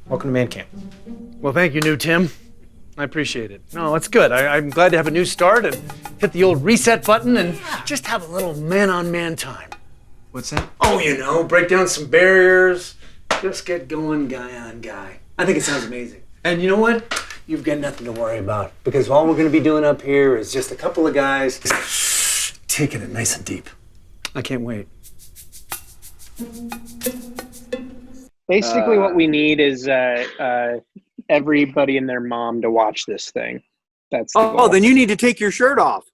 Welcome to Man Camp. Well, thank you, new Tim. I appreciate it. No, that's good. I'm glad to have a new start and hit the old reset button and just have a little man-on-man time. What's that? Oh, break down some barriers, just get going guy on guy. I think it sounds amazing. And you know what? You've got nothing to worry about because all we're going to be doing up here is just a couple of guys taking it nice and deep. I can't wait. Basically, what we need is everybody and their mom to watch this thing. That's the goal. Then you need to take your shirt off.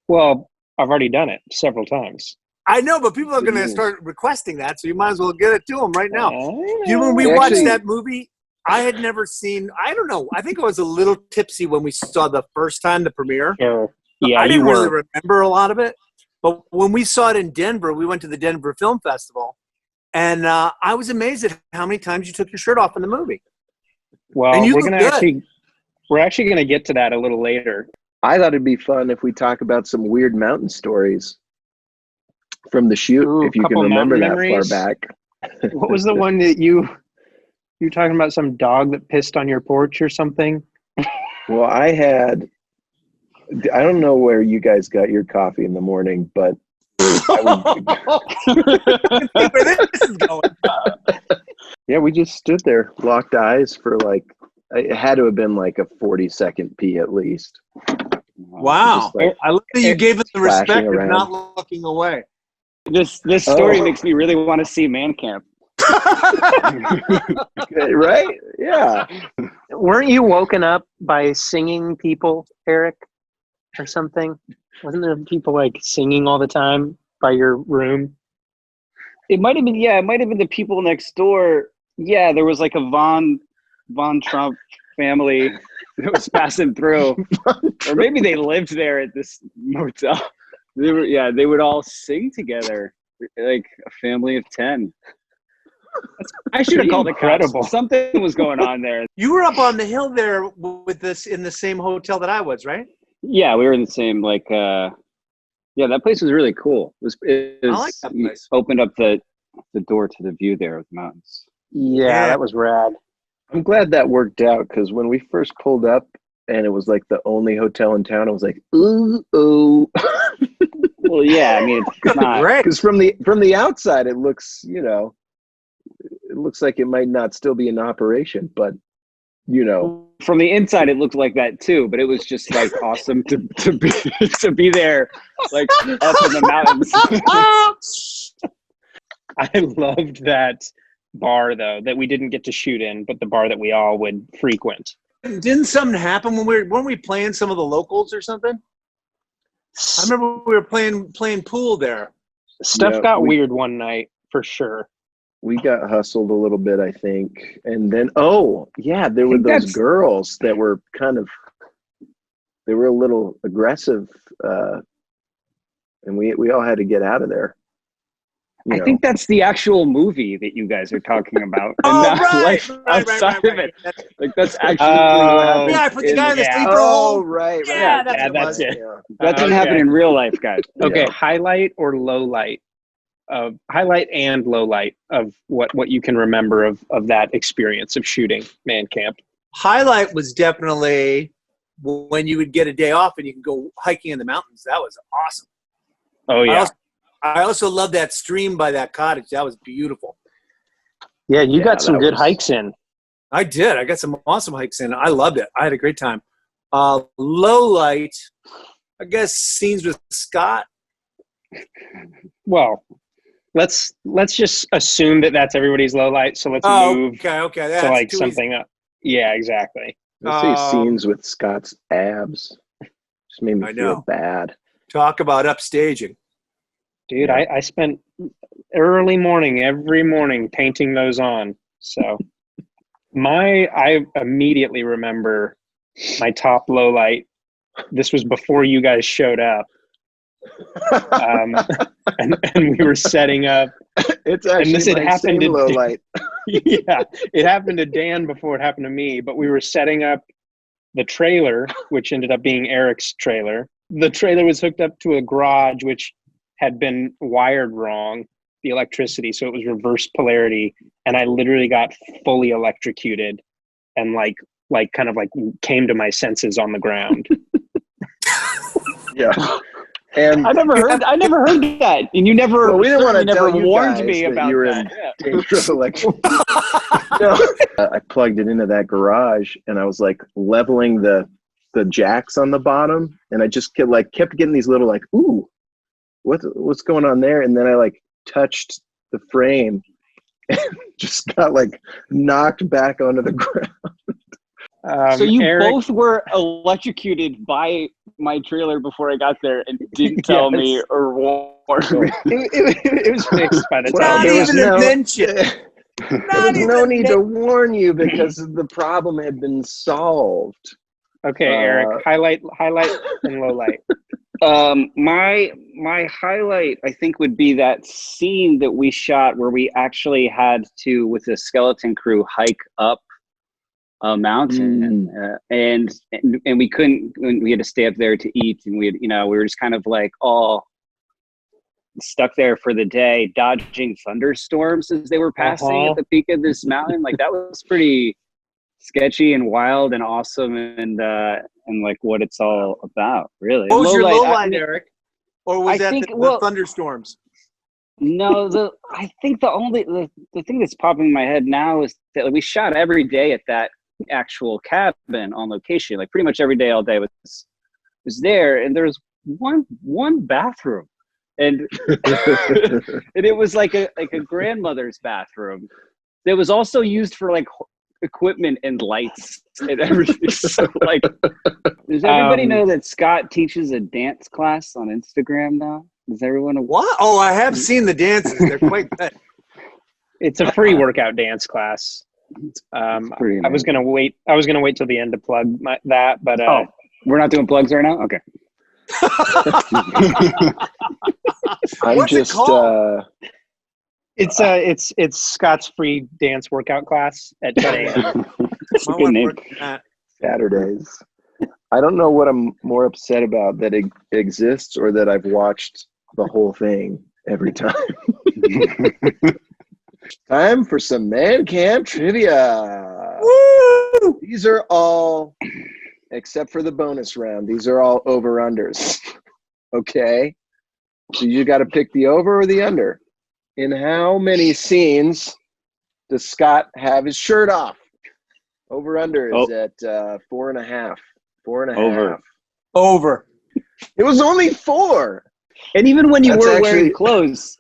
Well, I've already done it several times. I know, but people are going to start requesting that, so you might as well get it to them right now. You know, when we watched that movie, I had never seen, I don't know, I think I was a little tipsy when we saw the first time, the premiere. Sure. Yeah, I didn't you really were. remember a lot of it, but when we saw it in Denver, we went to the Denver Film Festival, and I was amazed at how many times you took your shirt off in the movie. Well, And you we're look gonna good. we're actually going to get to that a little later. I thought it'd be fun if we talk about some weird mountain stories from the shoot, Ooh, if you can couple remember mountain that memories. far back. What was the one that you're talking about? Some dog that pissed on your porch or something? Well, I don't know where you guys got your coffee in the morning, but Where this is going. yeah, we just stood there, locked eyes for like, it had to have been like a 40-second pee at least. Wow. Just like I love that you gave us the splashing respect of around. not looking away. This story Oh. makes me really want to see Man Camp. Right? Yeah. Weren't you woken up by singing people, Eric, or something? Wasn't there people like singing all the time by your room? It might have been, it might have been the people next door. Yeah, there was like a Von Trump family that was passing through, or maybe they lived there at this motel. They would all sing together, like a family of 10. I should have called the cops. Incredible. Something was going on there. You were up on the hill there with this in the same hotel that I was, right? Yeah, we were in the same that place was really cool. It was I like that you place. opened up the door to the view there of the mountains. Yeah, that was rad. I'm glad that worked out because when we first pulled up and it was like the only hotel in town, I was like, ooh. Well, yeah, I mean, it's not. Great. Because from the outside, it looks, it looks like it might not still be in operation, but From the inside, it looked like that too, but it was just like awesome to be to be there, like up in the mountains. I loved that bar though that we didn't get to shoot in, but the bar that we all would frequent. Didn't something happen when weren't we playing some of the locals or something? I remember we were playing pool there. Stuff Yeah, got weird one night for sure. we got hustled a little bit, I think. And then, there were those girls that were they were a little aggressive. And we all had to get out of there. I think that's the actual movie that you guys are talking about, and Oh, not right, like right, outside right. of it. Like that's actually Oh, what happened. Yeah, I put the in- guy in the yeah. sleeper Oh, hole. right. Yeah, right. that's it. Yeah. That didn't happen Okay. in real life, guys. Okay, Yeah. highlight or low light of highlight and low light of what you can remember of that experience of shooting Man Camp. Highlight was definitely when you would get a day off and you can go hiking in the mountains. That was awesome. Oh yeah, I also love that stream by that cottage. That was beautiful. yeah, you got some that good was- hikes in. I did. I got some awesome hikes in. I loved it. I had a great time. Low light, I guess scenes with Scott. Well, let's just assume that that's everybody's low light. So let's move Okay. to That's like too something up. Yeah, exactly. I see scenes with Scott's abs. Just made me I feel know. bad. easy. Talk about upstaging. Dude, Yeah. I spent every morning painting those on. So I immediately remember my top low light. This was before you guys showed up. And we were setting up. It's actually this had my happened same to- low light. Yeah, it happened to Dan before it happened to me, but we were setting up the trailer, which ended up being Erik's trailer. The trailer was hooked up to a garage, which had been wired wrong. the electricity, so it was reverse polarity, and I literally got fully electrocuted, and like kind of like came to my senses on the ground. Yeah. And I never heard that, and you never. well, we didn't want to never tell you warned guys me that about you were that. in danger of electrocution. No. I plugged it into that garage, and I was like leveling the jacks on the bottom, and I just kept getting these little like, ooh, what's going on there? And then I like touched the frame, and just got like knocked back onto the ground. So you Erik, both were electrocuted by my trailer before I got there and didn't tell me Yes. or warn me. it was fixed by the Well, time. Not there was even a no- mention. There was no need to warn you because the problem had been solved. Okay, Erik, highlight and low light. My highlight, I think, would be that scene that we shot where we actually had to, with the skeleton crew, hike up a mountain, and we couldn't. We had to stay up there to eat, and we were just kind of like all stuck there for the day, dodging thunderstorms as they were passing at the peak of this mountain. Like that was pretty sketchy and wild and awesome, and like what it's all about, really. What was your low light, light, Erik? Or was I that think, the thunderstorms? No, I think the thing that's popping in my head now is that we shot every day at that actual cabin on location. Like pretty much every day, all day was there, and there was one bathroom, and and it was like a grandmother's bathroom that was also used for like equipment and lights and everything. So like, does everybody know that Scott teaches a dance class on Instagram now? Does everyone know What? Oh, I have seen the dances. They're quite good. It's a free workout dance class. I was gonna wait till the end to plug that, but we're not doing plugs right now. Okay. What's it called? It's Scott's free dance workout class at 10 a.m. That's a good name. Saturdays. I don't know what I'm more upset about, that it exists or that I've watched the whole thing every time. Time for some Man Camp trivia. Woo! These are all, except for the bonus round, these are all over-unders. Okay? So you got to pick the over or the under. In how many scenes does Scott have his shirt off? Over-under is at 4.5. 4.5. Over. It was only 4. And even when you were wearing clothes,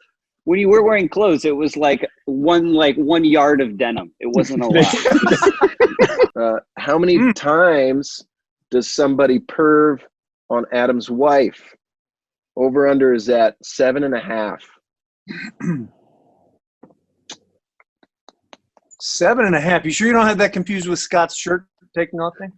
it was like one yard of denim. It wasn't a lot. How many times does somebody perv on Adam's wife? Over under is at 7.5. 7.5. You sure you don't have that confused with Scott's shirt taking off thing?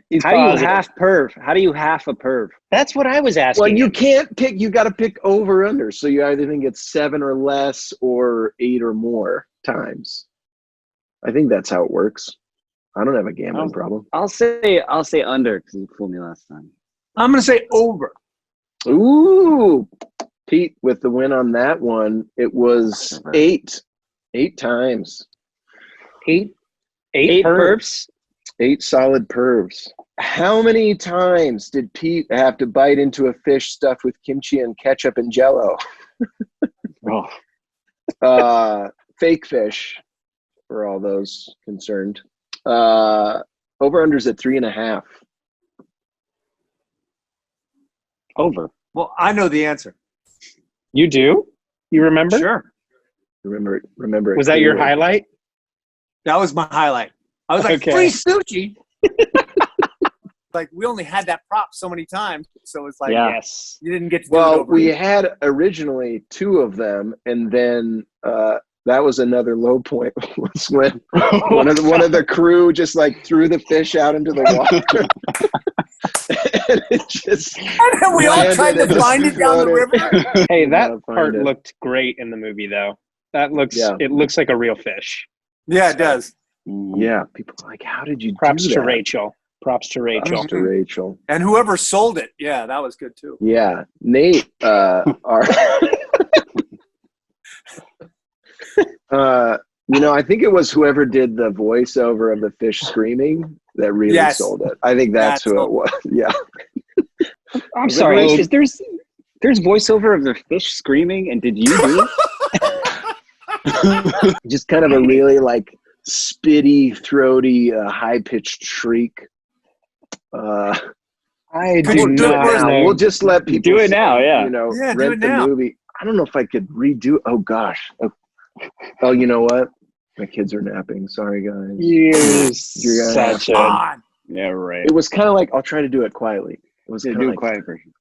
He's How do you positive. half perv? How do you half a perv? That's what I was asking. Well, you can't pick. You got to pick over under. So you either think it's 7 or less, or 8 or more times. I think that's how it works. I don't have a gambling problem. I'll say under because you fooled me last time. I'm going to say over. Ooh, Pete with the win on that one. It was 8. 8 times. 8 pervs. 8 solid pervs. How many times did Pete have to bite into a fish stuffed with kimchi and ketchup and jello? Fake fish, for all those concerned. Over-under's at 3.5. Over. Well, I know the answer. You do? You remember? Sure. Remember it. Was that your clearly. highlight? That was my highlight. I was like, Okay. free sushi. Like, we only had that prop so many times. So it's like, Yes. you didn't get to do it Well, over. we had originally 2 of them, and then that was another low point. Was when one of the crew just like threw the fish out into the water, and it just. And then we all tried to find it down the river. Hey, that Gotta find part it. looked great in the movie, though. Yeah. It looks like a real fish. Yeah, it does. Yeah, people are like, how did you Props do to that? Rachel. Props to Rachel. Props to Rachel. And whoever sold it, yeah, that was good too. Yeah, Nate, our I think it was whoever did the voiceover of the fish screaming that really sold it. I think that's who it was. Yeah. I'm sorry. There's voiceover of the fish screaming, and did you do it? Just kind of a really like spitty, throaty, high-pitched shriek. I do not know. We'll just let people do it now. Yeah. Rent the movie. I don't know if I could redo. Oh gosh. Oh, you know what? My kids are napping. Sorry, guys. You're such a. Yeah, right. It was kind of like, I'll try to do it quietly. It was kind of like, a quiet version.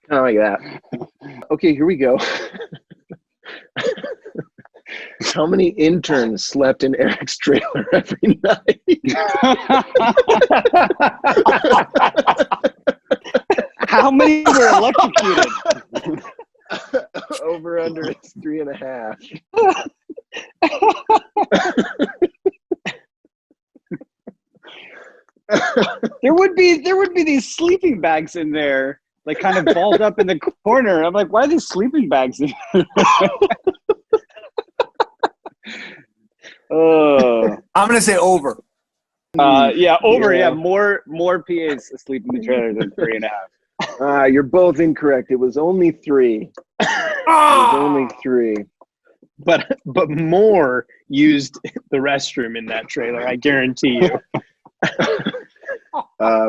Kind of like that. Okay, here we go. How many interns slept in Erik's trailer every night? How many were electrocuted? Over under it's 3.5. There would be these sleeping bags in there, like kind of balled up in the corner. I'm like, why are these sleeping bags in there? I'm gonna say over. Yeah, over. Yeah, more PAs asleep in the trailer than 3.5. You're both incorrect. It was only 3. It was only 3. But more used the restroom in that trailer, I guarantee you.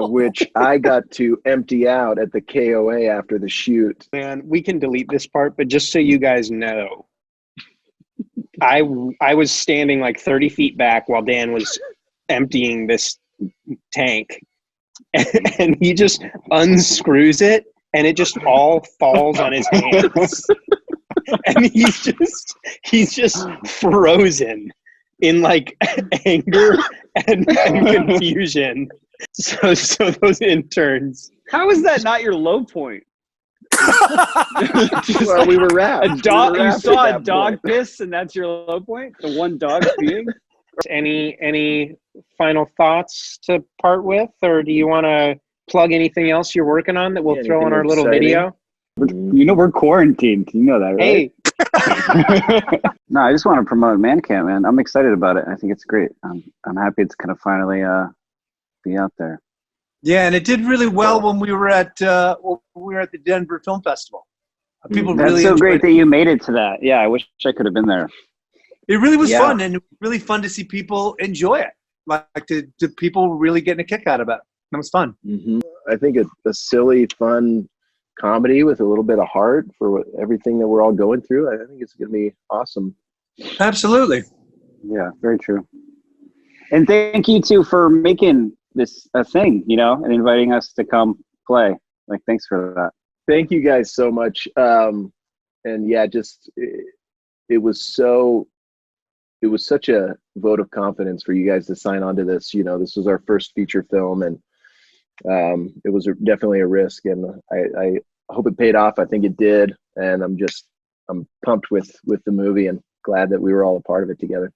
Which I got to empty out at the KOA after the shoot. Man, we can delete this part, but just so you guys know, I was standing like 30 feet back while Dan was emptying this tank, and he just unscrews it, and it just all falls on his hands. And he's just frozen in like anger and confusion. So those interns. How is that not your low point? Well, we were wrapped. A dog. You saw a dog piss, and that's your low point. The one dog peeing. Any final thoughts to part with, or do you want to plug anything else you're working on that we'll throw in our little video? We're quarantined. You know that, right? Hey. No, I just want to promote Man Camp, man. I'm excited about it. I think it's great. I'm happy it's gonna finally be out there. Yeah, and it did really well when we were at the Denver Film Festival. People That's really so great that you made it to that. Yeah, I wish I could have been there. It really was fun, and really fun to see people enjoy it. Like to people really getting a kick out of it. That was fun. Mm-hmm. I think it's a silly, fun comedy with a little bit of heart for everything that we're all going through. I think it's going to be awesome. Absolutely. Yeah, very true. And thank you too for making this a thing, and inviting us to come play. Like, thanks for that. Thank you guys so much. And yeah, just it was such a vote of confidence for you guys to sign on to this. This was our first feature film, and it was definitely a risk, and I hope it paid off. I think it did, and I'm pumped with the movie and glad that we were all a part of it together.